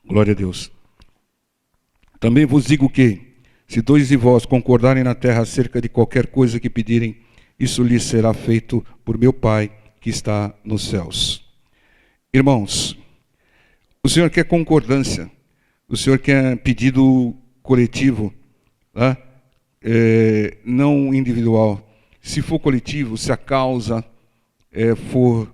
Glória a Deus. Também vos digo que, se dois de vós concordarem na terra acerca de qualquer coisa que pedirem, isso lhes será feito por meu Pai que está nos céus. Irmãos, o Senhor quer concordância, o Senhor quer pedido coletivo, tá? Não individual. Se for coletivo, se a causa for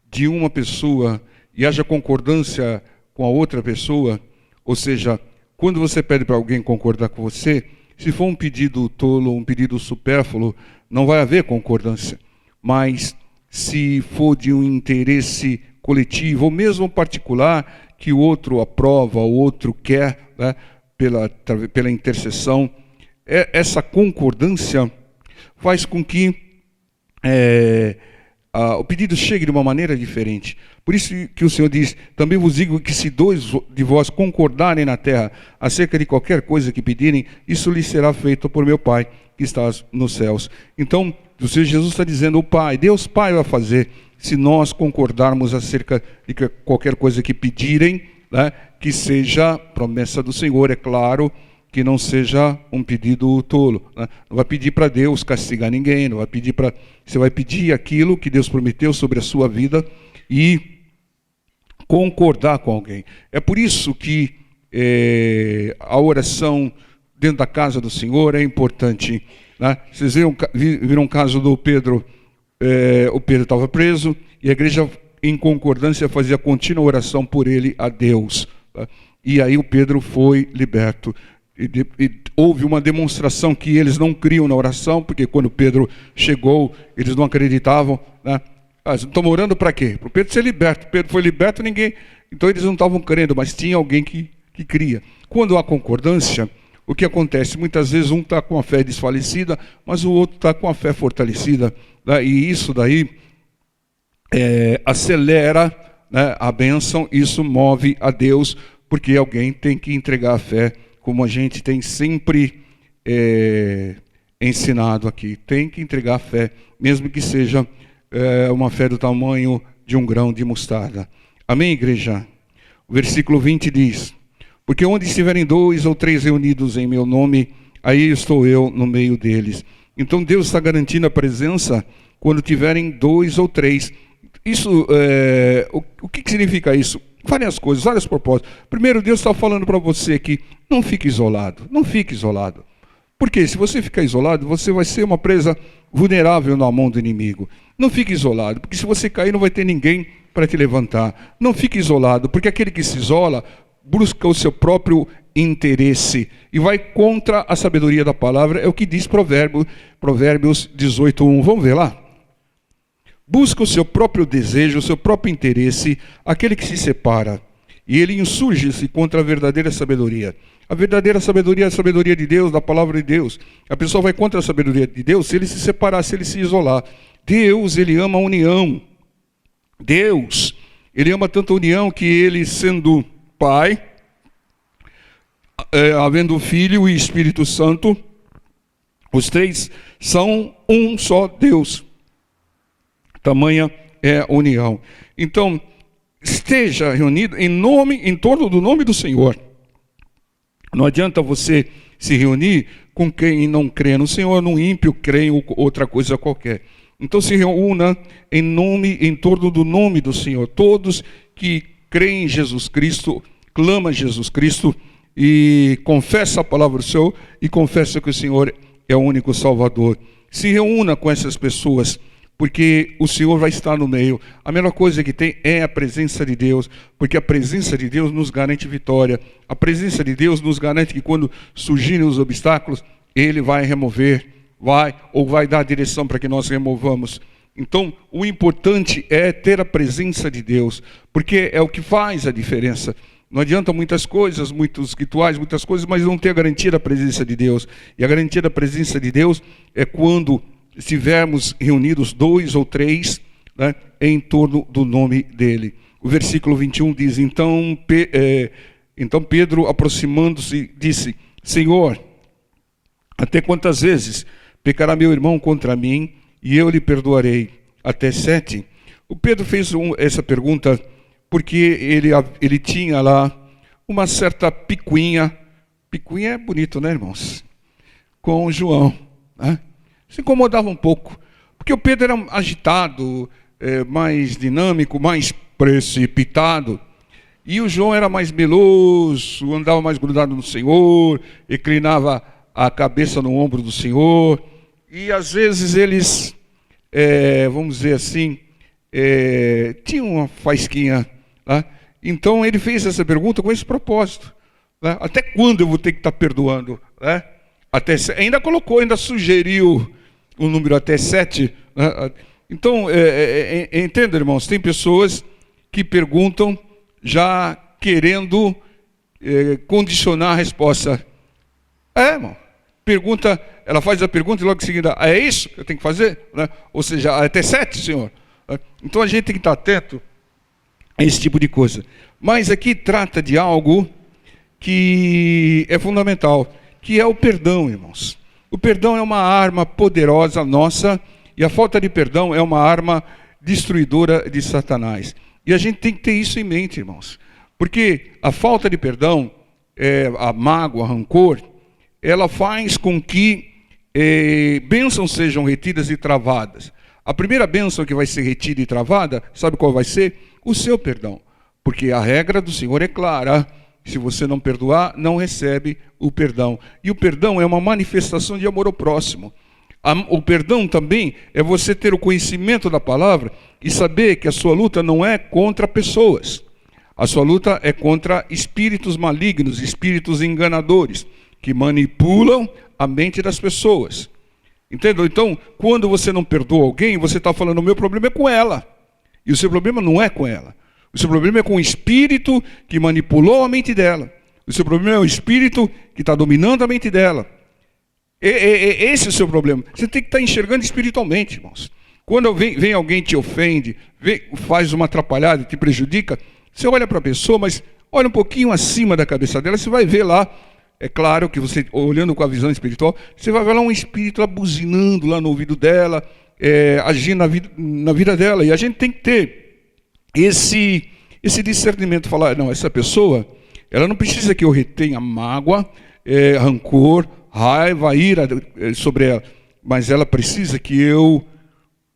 de uma pessoa e haja concordância com a outra pessoa, ou seja, quando você pede para alguém concordar com você, se for um pedido tolo, um pedido supérfluo, não vai haver concordância. Mas se for de um interesse coletivo, ou mesmo particular, que o outro aprova, o outro quer, né, pela intercessão, essa concordância faz com que o pedido chegue de uma maneira diferente. Por isso que o Senhor diz, também vos digo que se dois de vós concordarem na terra acerca de qualquer coisa que pedirem, isso lhes será feito por meu Pai que está nos céus. Então, o Senhor Jesus está dizendo, o Pai, Deus Pai vai fazer, se nós concordarmos acerca de qualquer coisa que pedirem, né, que seja promessa do Senhor, é claro, que não seja um pedido tolo, né? Não vai pedir para Deus castigar ninguém, não vai pedir para... Você vai pedir aquilo que Deus prometeu sobre a sua vida e concordar com alguém. É por isso que a oração dentro da casa do Senhor é importante, né? Vocês viram o caso do Pedro, o Pedro estava preso e a igreja em concordância fazia contínua oração por ele a Deus, né? E aí o Pedro foi liberto. E houve uma demonstração que eles não criam na oração, porque quando Pedro chegou, eles não acreditavam, né? Estão orando para quê? Para o Pedro ser liberto. Pedro foi liberto, ninguém... Então eles não estavam crendo, mas tinha alguém que cria. Quando há concordância, o que acontece? Muitas vezes um está com a fé desfalecida, mas o outro está com a fé fortalecida, né? E isso daí acelera, né, a bênção, isso move a Deus, porque alguém tem que entregar a fé, como a gente tem sempre ensinado aqui. Tem que entregar a fé, mesmo que seja uma fé do tamanho de um grão de mostarda. Amém, igreja? O versículo 20 diz, porque onde estiverem 2 ou 3 reunidos em meu nome, aí estou eu no meio deles. Então Deus está garantindo a presença quando tiverem 2 ou 3. Isso, o que significa isso? Várias coisas, vários propósitos. Primeiro, Deus está falando para você que não fique isolado, não fique isolado. Porque se você ficar isolado, você vai ser uma presa vulnerável na mão do inimigo. Não fique isolado, porque se você cair não vai ter ninguém para te levantar. Não fique isolado, porque aquele que se isola busca o seu próprio interesse e vai contra a sabedoria da palavra, é o que diz Provérbios 18:1. Vamos ver lá? Busca o seu próprio desejo, o seu próprio interesse, aquele que se separa. E ele insurge-se contra a verdadeira sabedoria. A verdadeira sabedoria é a sabedoria de Deus, da palavra de Deus. A pessoa vai contra a sabedoria de Deus se ele se separar, se ele se isolar. Deus, ele ama a união. Deus, ele ama tanto a união que ele, sendo Pai, havendo o Filho e Espírito Santo, os três são um só Deus. Tamanha é a união. Então, esteja reunido em torno do nome do Senhor. Não adianta você se reunir com quem não crê no Senhor, no ímpio crê em outra coisa qualquer. Então se reúna em torno do nome do Senhor. Todos que creem em Jesus Cristo, clamam a Jesus Cristo e confessa a palavra do Senhor e confessa que o Senhor é o único Salvador. Se reúna com essas pessoas, porque o Senhor vai estar no meio. A melhor coisa que tem é a presença de Deus, porque a presença de Deus nos garante vitória. A presença de Deus nos garante que quando surgirem os obstáculos, Ele vai remover, vai dar a direção para que nós removamos. Então, o importante é ter a presença de Deus, porque é o que faz a diferença. Não adianta muitas coisas, muitos rituais, muitas coisas, mas não ter a garantia da presença de Deus. E a garantia da presença de Deus é quando estivermos reunidos 2 ou 3, né, em torno do nome dele. O versículo 21 diz, então Pedro, aproximando-se, disse, Senhor, até quantas vezes pecará meu irmão contra mim e eu lhe perdoarei? Até 7? O Pedro fez essa pergunta porque ele tinha lá uma certa picuinha. Picuinha é bonito, né, irmãos? Com João, né? Se incomodava um pouco, porque o Pedro era agitado, mais dinâmico, mais precipitado, e o João era mais meloso, andava mais grudado no Senhor, inclinava a cabeça no ombro do Senhor, e às vezes eles, vamos dizer assim, tinham uma faísquinha, né? Então ele fez essa pergunta com esse propósito, né? Até quando eu vou ter que estar perdoando, né? Ainda sugeriu o número até 7. Né? Então, entenda, irmãos, tem pessoas que perguntam já querendo condicionar a resposta. Irmão, ela faz a pergunta e logo em seguida, é isso que eu tenho que fazer? Né? Ou seja, até 7, senhor. Então a gente tem que estar atento a esse tipo de coisa. Mas aqui trata de algo que é fundamental, que é o perdão, irmãos. O perdão é uma arma poderosa nossa, e a falta de perdão é uma arma destruidora de Satanás. E a gente tem que ter isso em mente, irmãos. Porque a falta de perdão, a mágoa, a rancor, ela faz com que bênçãos sejam retidas e travadas. A primeira bênção que vai ser retida e travada, sabe qual vai ser? O seu perdão. Porque a regra do Senhor é clara. Se você não perdoar, não recebe o perdão. E o perdão é uma manifestação de amor ao próximo. O perdão também é você ter o conhecimento da palavra e saber que a sua luta não é contra pessoas. A sua luta é contra espíritos malignos, espíritos enganadores, que manipulam a mente das pessoas. Entendeu? Então, quando você não perdoa alguém, você está falando, o meu problema é com ela. E o seu problema não é com ela. O seu problema é com o espírito que manipulou a mente dela. O seu problema é o espírito que está dominando a mente dela. Esse é o seu problema. Você tem que estar enxergando espiritualmente, irmãos. Quando vem alguém te ofende, faz uma atrapalhada, te prejudica, você olha para a pessoa, mas olha um pouquinho acima da cabeça dela, você vai ver lá, é claro que você, olhando com a visão espiritual, você vai ver lá um espírito lá buzinando lá no ouvido dela, agindo na vida dela. E a gente tem que ter esse discernimento, falar, não, essa pessoa, ela não precisa que eu retenha mágoa, rancor, raiva, ira sobre ela, mas ela precisa que eu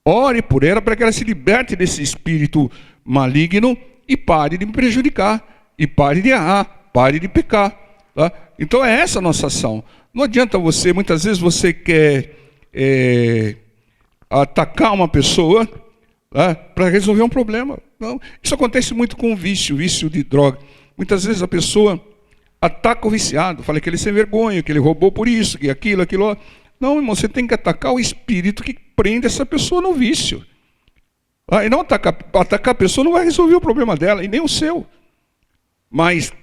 ore por ela para que ela se liberte desse espírito maligno e pare de me prejudicar, e pare de errar, pare de pecar. Tá? Então é essa a nossa ação. Não adianta você, muitas vezes você quer atacar uma pessoa, tá, para resolver um problema. Não. Isso acontece muito com o vício de droga. Muitas vezes a pessoa ataca o viciado, fala que ele é sem vergonha, que ele roubou por isso, que aquilo. Não, irmão, você tem que atacar o espírito que prende essa pessoa no vício. E não atacar a pessoa não vai resolver o problema dela, e nem o seu. Mas,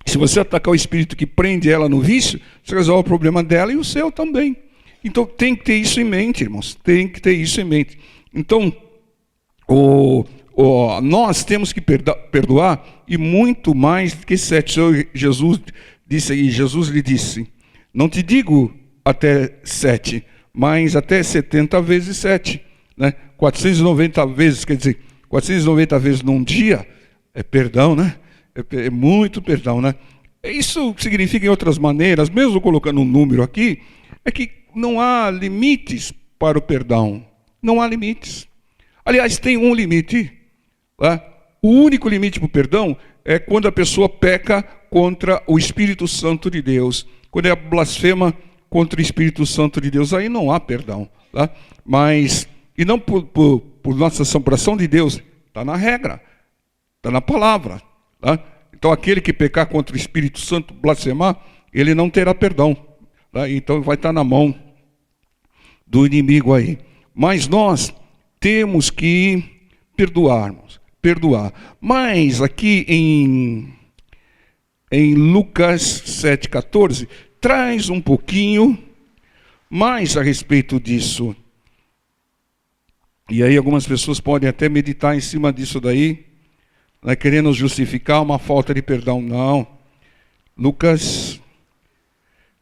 se você atacar o espírito que prende ela no vício, você resolve o problema dela e o seu também. Então, tem que ter isso em mente, irmãos. Tem que ter isso em mente. Então, nós temos que perdoar, e muito mais do que 7. Jesus disse aí, Jesus lhe disse, não te digo até 7, mas até 70 vezes 7. Né? 490 vezes, quer dizer, 490 vezes num dia, é perdão, né? É muito perdão, né? Isso significa, em outras maneiras, mesmo colocando um número aqui, é que não há limites para o perdão. Não há limites. Aliás, tem um limite. Né? O único limite para o perdão é quando a pessoa peca contra o Espírito Santo de Deus. Quando é blasfema contra o Espírito Santo de Deus, aí não há perdão. Tá? Mas, e não por nossa ação, por ação de Deus, está na regra, está na palavra. Tá? Então, aquele que pecar contra o Espírito Santo, blasfemar, ele não terá perdão. Tá? Então, vai estar na mão do inimigo aí. Mas nós temos que perdoar. Mas aqui em Lucas 7,14, traz um pouquinho mais a respeito disso. E aí algumas pessoas podem até meditar em cima disso daí, né, querendo justificar uma falta de perdão. Não. Lucas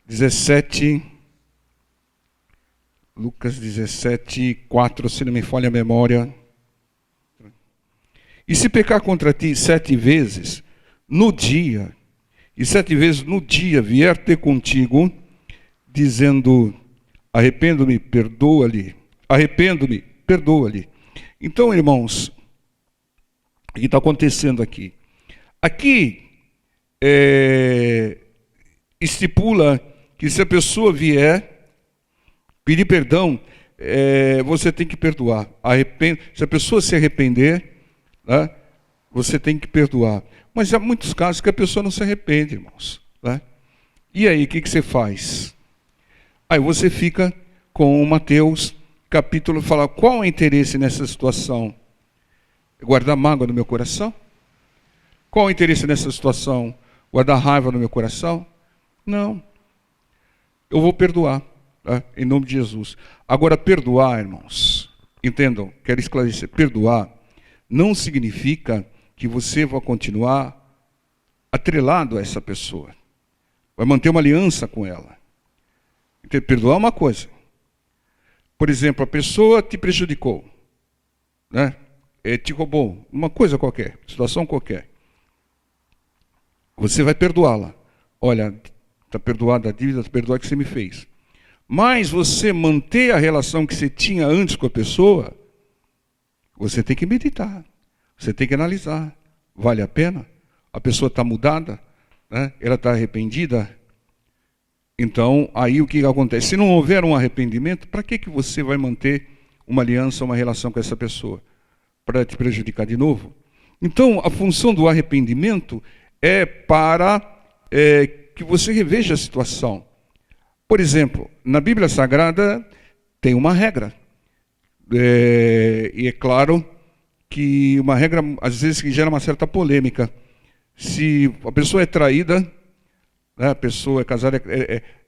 17, 4, se não me falha a memória. E se pecar contra ti 7 vezes, no dia, e 7 vezes no dia vier ter contigo, dizendo, arrependo-me, perdoa-lhe. Arrependo-me, perdoa-lhe. Então, irmãos, o que está acontecendo aqui? Aqui estipula que se a pessoa vier pedir perdão, você tem que perdoar. Se a pessoa se arrepender, né, você tem que perdoar. Mas há muitos casos que a pessoa não se arrepende, irmãos. Né? E aí, o que você faz? Aí você fica com o Mateus capítulo, fala, qual é o interesse nessa situação? Guardar mágoa no meu coração? Qual o interesse nessa situação? Guardar raiva no meu coração? Não. Eu vou perdoar, tá? Em nome de Jesus. Agora, perdoar, irmãos, entendam, quero esclarecer, perdoar não significa que você vai continuar atrelado a essa pessoa. Vai manter uma aliança com ela. Então, perdoar é uma coisa. Por exemplo, a pessoa te prejudicou, né? Te roubou, uma coisa qualquer, situação qualquer. Você vai perdoá-la. Olha, está perdoada a dívida, está perdoada o que você me fez. Mas você manter a relação que você tinha antes com a pessoa, você tem que meditar. Você tem que analisar. Vale a pena? A pessoa está mudada? Né? Ela está arrependida? Então, aí o que acontece? Se não houver um arrependimento, para que você vai manter uma aliança, uma relação com essa pessoa? Para te prejudicar de novo? Então, a função do arrependimento é para que você reveja a situação. Por exemplo, na Bíblia Sagrada tem uma regra. E é claro que uma regra, às vezes, que gera uma certa polêmica. Se a pessoa é traída, né, a pessoa é casada,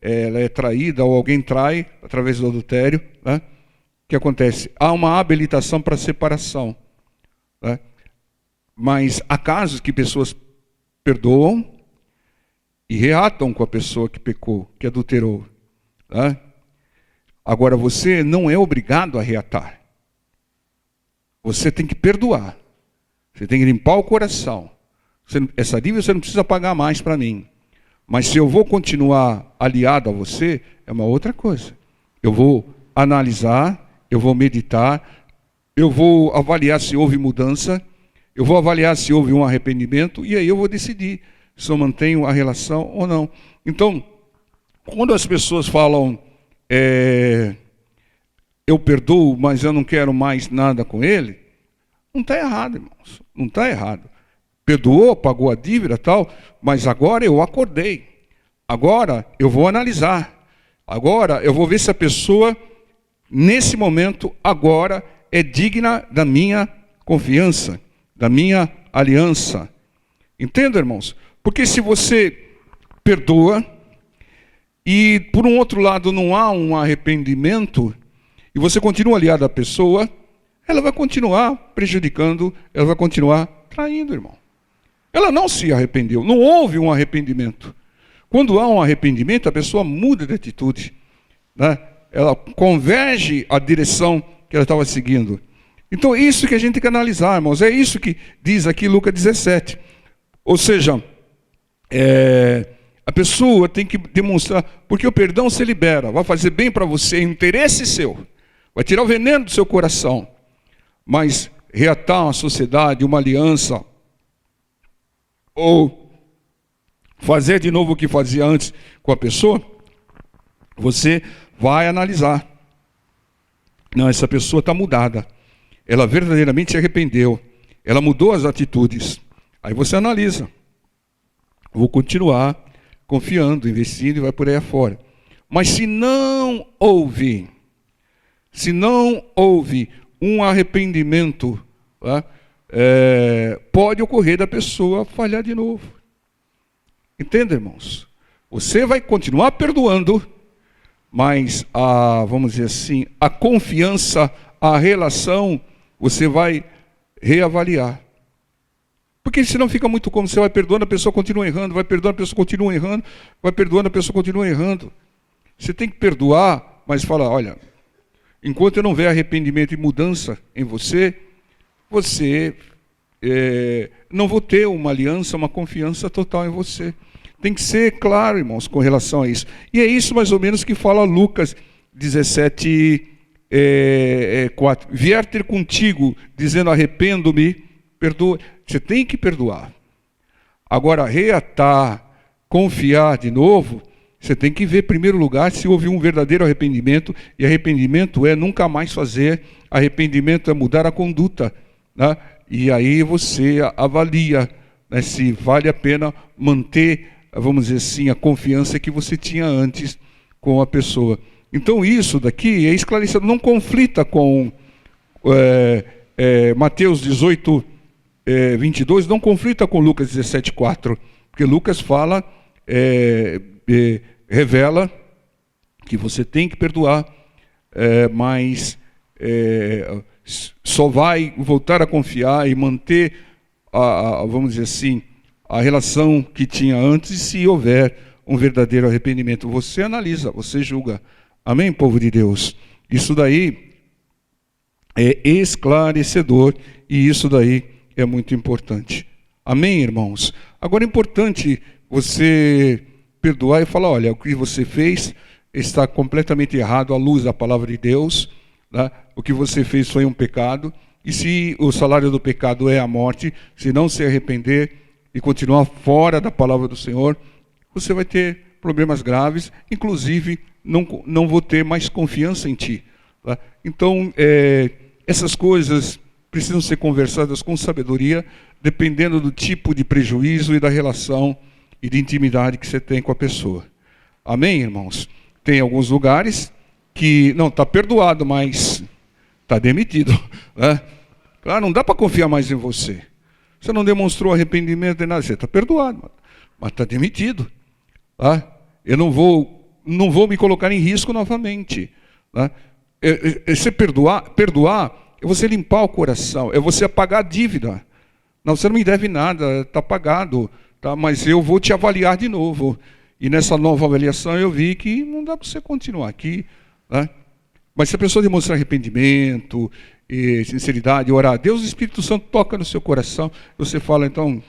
ela é traída ou alguém trai através do adultério, né, o que acontece? Há uma habilitação para separação. Né, mas há casos que pessoas perdoam e reatam com a pessoa que pecou, que adulterou. Né? Agora, você não é obrigado a reatar. Você tem que perdoar. Você tem que limpar o coração. Essa dívida você não precisa pagar mais para mim. Mas se eu vou continuar aliado a você, é uma outra coisa. Eu vou analisar, eu vou meditar, eu vou avaliar se houve mudança, eu vou avaliar se houve um arrependimento, e aí eu vou decidir se eu mantenho a relação ou não. Então, quando as pessoas falam, eu perdoo, mas eu não quero mais nada com ele, não está errado, irmãos. Não está errado. Perdoou, pagou a dívida e tal, mas agora eu acordei. Agora eu vou analisar. Agora eu vou ver se a pessoa, nesse momento, agora, é digna da minha confiança, da minha aliança. Entenda, irmãos? Porque se você perdoa e, por um outro lado, não há um arrependimento, e você continua aliado à pessoa, ela vai continuar prejudicando, ela vai continuar traindo, irmão. Ela não se arrependeu, não houve um arrependimento. Quando há um arrependimento, a pessoa muda de atitude, né? Ela converge a direção que ela estava seguindo. Então, é isso que a gente tem que analisar, irmãos. É isso que diz aqui Lucas 17. Ou seja, a pessoa tem que demonstrar, porque o perdão se libera, vai fazer bem para você, interesse seu, vai tirar o veneno do seu coração. Mas reatar uma sociedade, uma aliança, ou fazer de novo o que fazia antes com a pessoa, você vai analisar. Não, essa pessoa está mudada. Ela verdadeiramente se arrependeu. Ela mudou as atitudes. Aí você analisa. Vou continuar confiando, investindo e vai por aí afora. Mas se não houve um arrependimento, tá? Pode ocorrer da pessoa falhar de novo. Entenda, irmãos? Você vai continuar perdoando, mas vamos dizer assim, a confiança, a relação, você vai reavaliar. Porque senão fica muito como você vai perdoando, a pessoa continua errando, vai perdoando, a pessoa continua errando, vai perdoando, a pessoa continua errando. Você tem que perdoar, mas fala, olha, enquanto eu não ver arrependimento e mudança em você, não vou ter uma aliança, uma confiança total em você. Tem que ser claro, irmãos, com relação a isso. E é isso mais ou menos que fala Lucas 17, 4. Vier ter contigo, dizendo arrependo-me, perdoa. Você tem que perdoar. Agora, reatar, confiar de novo, você tem que ver, em primeiro lugar, se houve um verdadeiro arrependimento. E arrependimento é nunca mais fazer. Arrependimento é mudar a conduta, né? E aí você avalia, né, se vale a pena manter, vamos dizer assim, a confiança que você tinha antes com a pessoa. Então isso daqui é esclarecido, não conflita com Mateus 18, 22, não conflita com Lucas 17, 4, porque Lucas fala, revela que você tem que perdoar, mas só vai voltar a confiar e manter, vamos dizer assim, a relação que tinha antes se houver um verdadeiro arrependimento. Você analisa, você julga. Amém, povo de Deus? Isso daí é esclarecedor e isso daí é muito importante. Amém, irmãos? Agora é importante você perdoar e falar, olha, o que você fez está completamente errado à luz da palavra de Deus, né? O que você fez foi um pecado, e se o salário do pecado é a morte, se não se arrepender e continuar fora da palavra do Senhor, você vai ter problemas graves, inclusive não vou ter mais confiança em ti. Tá? Então, essas coisas precisam ser conversadas com sabedoria, dependendo do tipo de prejuízo e da relação e de intimidade que você tem com a pessoa. Amém, irmãos? Tem alguns lugares que, não, está perdoado, mas está demitido. Né? Claro, não dá para confiar mais em você. Você não demonstrou arrependimento nem nada, você está perdoado, mas está demitido. Tá? Eu não vou me colocar em risco novamente. Tá? Você perdoar é você limpar o coração, é você apagar a dívida. Não, você não me deve nada, está pagado, tá? Mas eu vou te avaliar de novo. E nessa nova avaliação eu vi que não dá para você continuar aqui. Tá? Mas se a pessoa demonstrar arrependimento, e sinceridade, orar, Deus, o Espírito Santo toca no seu coração, você fala, então,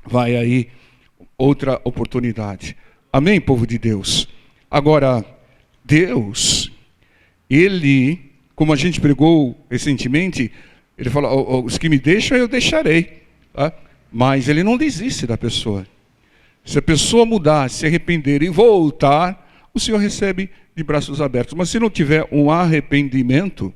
vai aí, outra oportunidade. Amém, povo de Deus? Agora, Deus, Ele, como a gente pregou recentemente, Ele fala, os que me deixam eu deixarei. Tá? Mas Ele não desiste da pessoa. Se a pessoa mudar, se arrepender e voltar, o Senhor recebe de braços abertos. Mas se não tiver um arrependimento,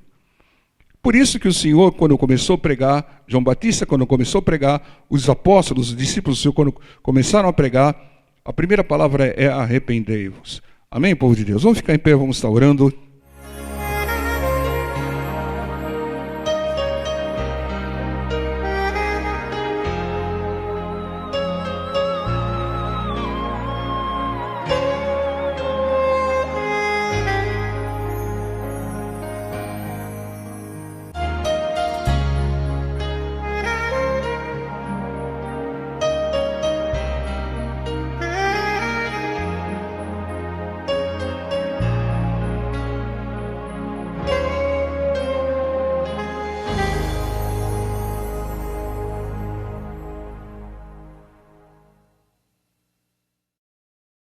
por isso que o Senhor, quando começou a pregar, João Batista, quando começou a pregar, os apóstolos, os discípulos do Senhor, quando começaram a pregar, a primeira palavra é arrependei-vos. Amém, povo de Deus? Vamos ficar em pé, vamos estar orando.